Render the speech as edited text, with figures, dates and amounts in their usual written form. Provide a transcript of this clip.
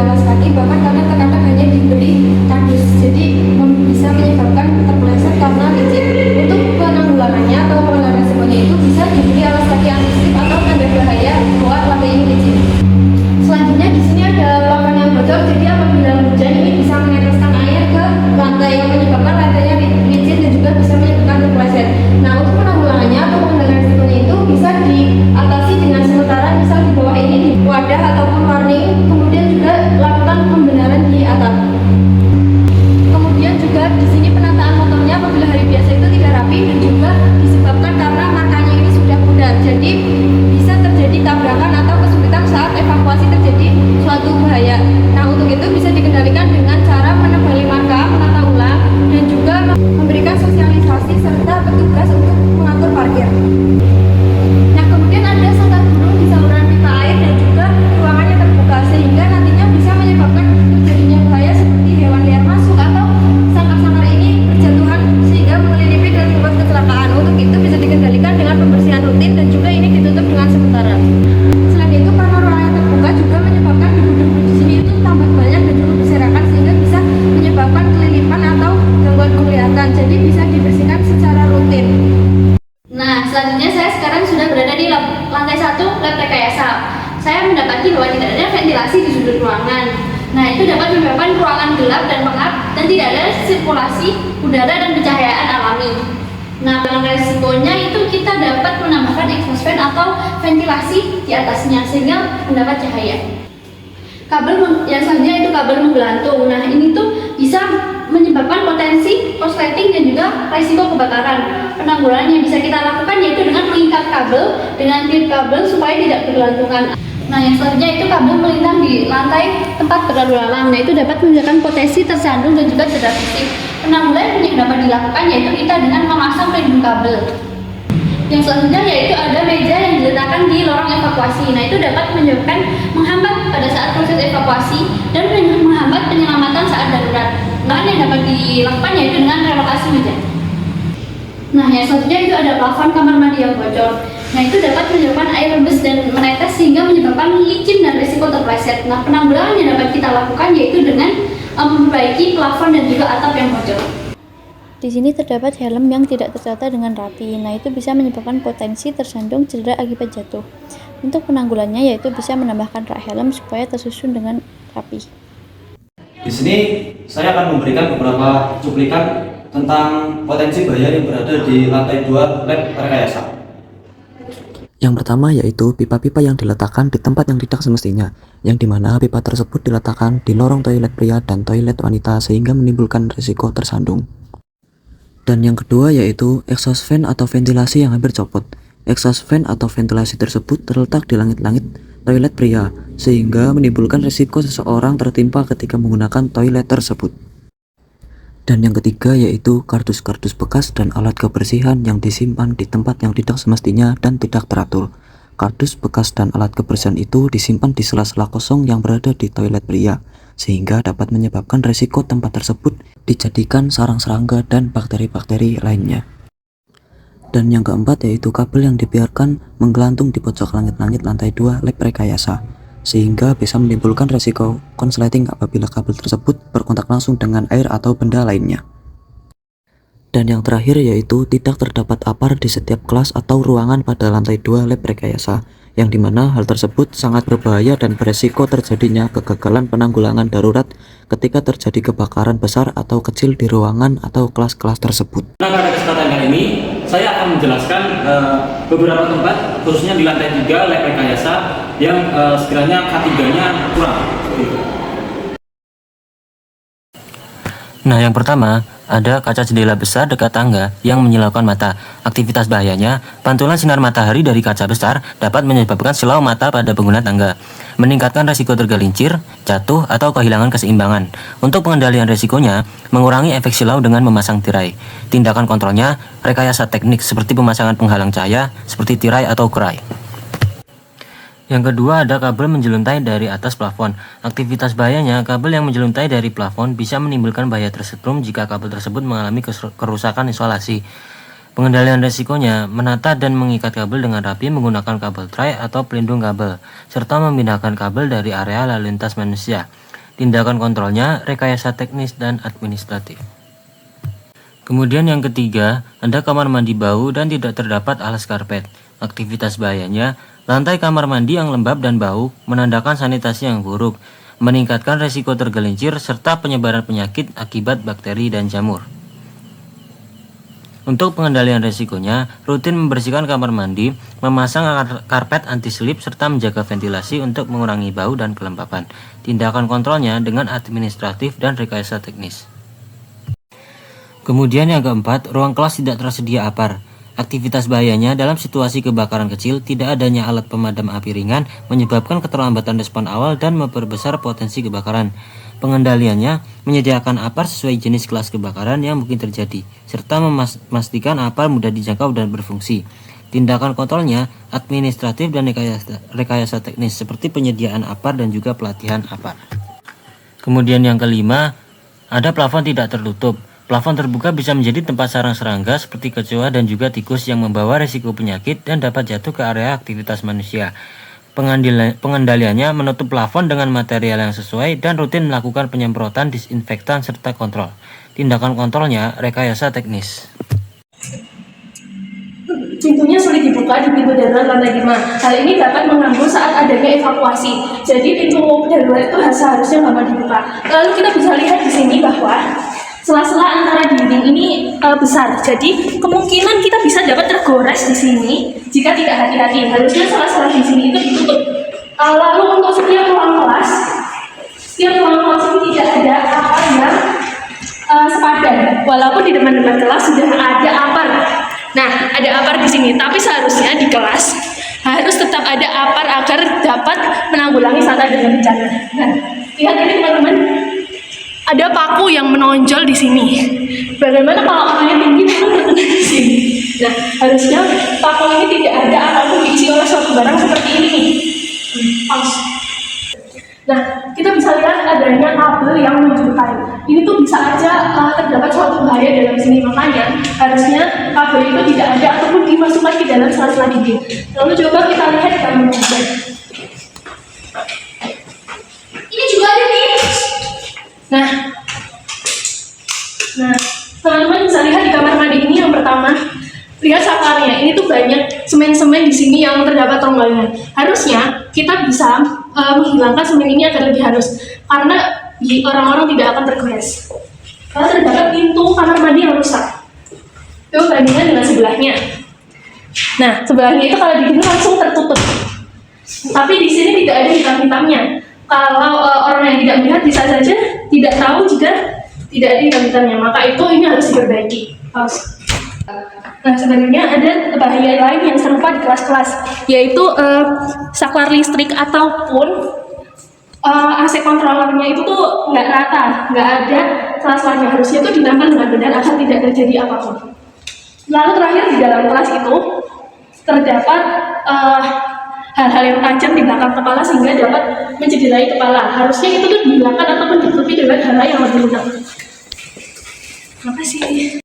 alas kaki, bahkan karena terkadang hanya diberi kardus, jadi bisa menyebabkan terpeleset karena licin. Untuk penanggulangannya atau pengendalian resikonya itu bisa diberi alas kaki anti-slip atau tanda bahaya bahwa lantai ini licin. Selanjutnya di sini ada plafon yang bocor, jadi apabila hujan ini bisa meneteskan air ke lantai yang menyebabkan lantainya licin dan juga bisa menyebabkan terpeleset. Nah, untuk penanggulangannya atau pengendalian resikonya itu bisa diatasi dengan sementara, misal di bawah ini di wadah ataupun warning, kemudian juga lakukan pembenaran di atap. Kemudian juga di sini penataan motornya apabila hari biasa itu tidak rapi dan juga disebabkan karena markanya ini sudah pudar, jadi bisa terjadi tabrakan atau kesulitan saat evakuasi terjadi suatu bahaya. Nah, untuk itu bisa dikendalikan dengan cara menebali marka, menata ulang, dan juga memberikan sosialisasi serta petugas untuk mengatur parkir. Nah, kemudian ada sangkar burung di saluran pipa air dan juga ruangannya terbuka, sehingga nantinya bisa menyebabkan terjadinya bahaya seperti hewan liar masuk atau sangkar-sangkar ini berjatuhan sehingga melilipi dan membuat kecelakaan. Untuk itu bisa dikendalikan dengan pembersihan rutin dan juga ini ditutup dengan sementara. Selain itu, karena ruangannya terbuka juga menyebabkan debu-debu di sini itu tambah banyak dan juga berserakan sehingga bisa menyebabkan kelilipan atau gangguan penglihatan. Jadi bisa dibersihkan secara rutin. Nah, selanjutnya saya sekarang sudah berada di lantai 1 lab rekayasa. Saya mendapati bahwa tidak ada ventilasi di sudut ruangan. Nah, itu dapat menyebabkan ruangan gelap dan pengap dan tidak ada sirkulasi udara dan pencahayaan alami. Nah, dengan resikonya itu kita dapat menambahkan exhaust fan atau ventilasi di atasnya sehingga mendapat cahaya. Kabel yang selanjutnya itu kabel menggelantung. Nah, ini tuh bisa menyebabkan potensi korsleting dan juga risiko kebakaran. Penanggulangan yang bisa kita lakukan yaitu dengan mengikat kabel dengan klip kabel supaya tidak bergelantungan. Nah, yang selanjutnya itu kabel melintang di lantai tempat berlalu lalang. Nah, itu dapat menyebabkan potensi tersandung dan juga cedera fisik. Penanggulangan yang dapat dilakukan yaitu kita dengan memasang pelindung kabel. Yang selanjutnya yaitu ada meja yang diletakkan di lorong evakuasi. Nah, itu dapat menyebabkan menghambat pada saat proses evakuasi dan menghambat penyelamatan saat darurat. Bahan yang dapat dilakukan yaitu dengan relokasi meja. Nah, yang selanjutnya itu ada plafon kamar mandi yang bocor. Nah, itu dapat menyebabkan air rembes dan menetes sehingga menyebabkan licin dan risiko terpeleset. Nah, penanggulangan yang dapat kita lakukan yaitu dengan memperbaiki plafon dan juga atap yang bocor. Di sini terdapat helm yang tidak tertata dengan rapi. Nah, itu bisa menyebabkan potensi tersandung cedera akibat jatuh. Untuk penanggulannya yaitu bisa menambahkan rak helm supaya tersusun dengan rapi. Di sini saya akan memberikan beberapa cuplikan tentang potensi bahaya yang berada di lantai 2 lab rekayasa. Yang pertama yaitu pipa-pipa yang diletakkan di tempat yang tidak semestinya, yang dimana pipa tersebut diletakkan di lorong toilet pria dan toilet wanita sehingga menimbulkan risiko tersandung. Dan yang kedua yaitu exhaust fan atau ventilasi yang hampir copot. Exhaust fan atau ventilasi tersebut terletak di langit-langit toilet pria sehingga menimbulkan risiko seseorang tertimpa ketika menggunakan toilet tersebut. Dan yang ketiga yaitu kardus-kardus bekas dan alat kebersihan yang disimpan di tempat yang tidak semestinya dan tidak teratur. Kardus bekas dan alat kebersihan itu disimpan di sela-sela kosong yang berada di toilet pria, sehingga dapat menyebabkan risiko tempat tersebut dijadikan sarang serangga dan bakteri-bakteri lainnya. Dan yang keempat yaitu kabel yang dibiarkan menggelantung di pojok langit-langit lantai 2 lab rekayasa, sehingga bisa menimbulkan risiko konsleting apabila kabel tersebut berkontak langsung dengan air atau benda lainnya. Dan yang terakhir yaitu tidak terdapat apar di setiap kelas atau ruangan pada lantai 2 lab rekayasa, yang dimana hal tersebut sangat berbahaya dan beresiko terjadinya kegagalan penanggulangan darurat ketika terjadi kebakaran besar atau kecil di ruangan atau kelas-kelas tersebut. Nah, pada kesempatan kali ini saya akan menjelaskan beberapa tempat khususnya di lantai 3 lab rekayasa yang sekiranya K3-nya kurang. Nah, yang pertama, ada kaca jendela besar dekat tangga yang menyilaukan mata. Aktivitas bahayanya, pantulan sinar matahari dari kaca besar dapat menyebabkan silau mata pada pengguna tangga, meningkatkan resiko tergelincir, jatuh, atau kehilangan keseimbangan. Untuk pengendalian resikonya, mengurangi efek silau dengan memasang tirai. Tindakan kontrolnya, rekayasa teknik seperti pemasangan penghalang cahaya, seperti tirai atau kerai. Yang kedua ada kabel menjeluntai dari atas plafon. Aktivitas bahayanya, kabel yang menjeluntai dari plafon bisa menimbulkan bahaya tersetrum jika kabel tersebut mengalami kerusakan isolasi. Pengendalian resikonya, menata dan mengikat kabel dengan rapi menggunakan kabel tray atau pelindung kabel, serta memindahkan kabel dari area lalu lintas manusia. Tindakan kontrolnya rekayasa teknis dan administratif. Kemudian yang ketiga, ada kamar mandi bau dan tidak terdapat alas karpet. Aktivitas bahayanya, lantai kamar mandi yang lembab dan bau menandakan sanitasi yang buruk, meningkatkan resiko tergelincir serta penyebaran penyakit akibat bakteri dan jamur. Untuk pengendalian resikonya, rutin membersihkan kamar mandi, memasang karpet anti-slip serta menjaga ventilasi untuk mengurangi bau dan kelembapan. Tindakan kontrolnya dengan administratif dan rekayasa teknis. Kemudian yang keempat, ruang kelas tidak tersedia APAR. Aktivitas bahayanya dalam situasi kebakaran kecil, tidak adanya alat pemadam api ringan menyebabkan keterlambatan respon awal dan memperbesar potensi kebakaran. Pengendaliannya menyediakan APAR sesuai jenis kelas kebakaran yang mungkin terjadi, serta memastikan APAR mudah dijangkau dan berfungsi. Tindakan kontrolnya administratif dan rekayasa teknis seperti penyediaan APAR dan juga pelatihan APAR. Kemudian yang kelima, ada plafon tidak tertutup. Plafon terbuka bisa menjadi tempat sarang serangga seperti kecoa dan juga tikus yang membawa risiko penyakit dan dapat jatuh ke area aktivitas manusia. Pengendaliannya menutup plafon dengan material yang sesuai dan rutin melakukan penyemprotan disinfektan serta kontrol. Tindakan kontrolnya rekayasa teknis. Pintunya sulit dibuka di pintu darurat lantai 5. Hal ini dapat mengganggu saat adanya evakuasi. Jadi pintu darurat itu seharusnya nggak dibuka. Lalu kita bisa lihat di sini bahwa sela-sela antara dinding ini besar, jadi kemungkinan kita bisa dapat tergores di sini jika tidak hati-hati. Harusnya sela-sela di sini itu ditutup. Lalu untuk setiap ruang kelas ini tidak ada APAR yang sepadan. Walaupun di depan-depan kelas sudah ada APAR. Nah, ada APAR di sini, tapi seharusnya di kelas harus tetap ada APAR agar dapat menanggulangi saat ada bencana. Nah, lihat ini teman-teman. Ada paku yang menonjol di sini. Bagaimana kalau orangnya tinggi memang terkena di sini? Nah, harusnya paku ini tidak ada ataupun diisi oleh suatu barang seperti ini. Nah, kita bisa lihat adanya kabel yang menjuntai. Ini tuh bisa aja terdapat suatu bahaya dalam sini. Makanya harusnya kabel itu tidak ada ataupun dimasukkan ke dalam sela-sela dinding. Lalu coba kita lihat di kamar mandi. Ini juga ada nih. Nah, teman-teman bisa lihat di kamar mandi ini yang pertama, lihat saklarnya. Ini tuh banyak semen-semen di sini yang terdapat rongganya. Harusnya kita bisa menghilangkan semen ini agar lebih halus, karena orang-orang tidak akan tergores. Kalau terdapat pintu kamar mandi yang rusak, itu bandingkan dengan sebelahnya. Nah, sebelahnya itu kalau di sini langsung tertutup, tapi di sini tidak ada hitam-hitamnya. Kalau orang yang tidak melihat bisa saja tidak tahu jika tidak ada hitam-hitamnya, maka itu ini harus diperbaiki. Nah, sebenarnya ada bahaya lain yang serupa di kelas-kelas, yaitu saklar listrik ataupun AC kontrolernya itu tuh nggak rata, nggak ada sela-selanya. Harusnya itu ditempel dengan benar agar tidak terjadi apapun. Lalu terakhir di dalam kelas itu terdapat hal-hal yang tajam di belakang kepala sehingga dapat mencederai kepala. Harusnya itu tuh dihilangkan ataupun ditutupi dengan hal-hal yang lebih lunak. Terima kasih.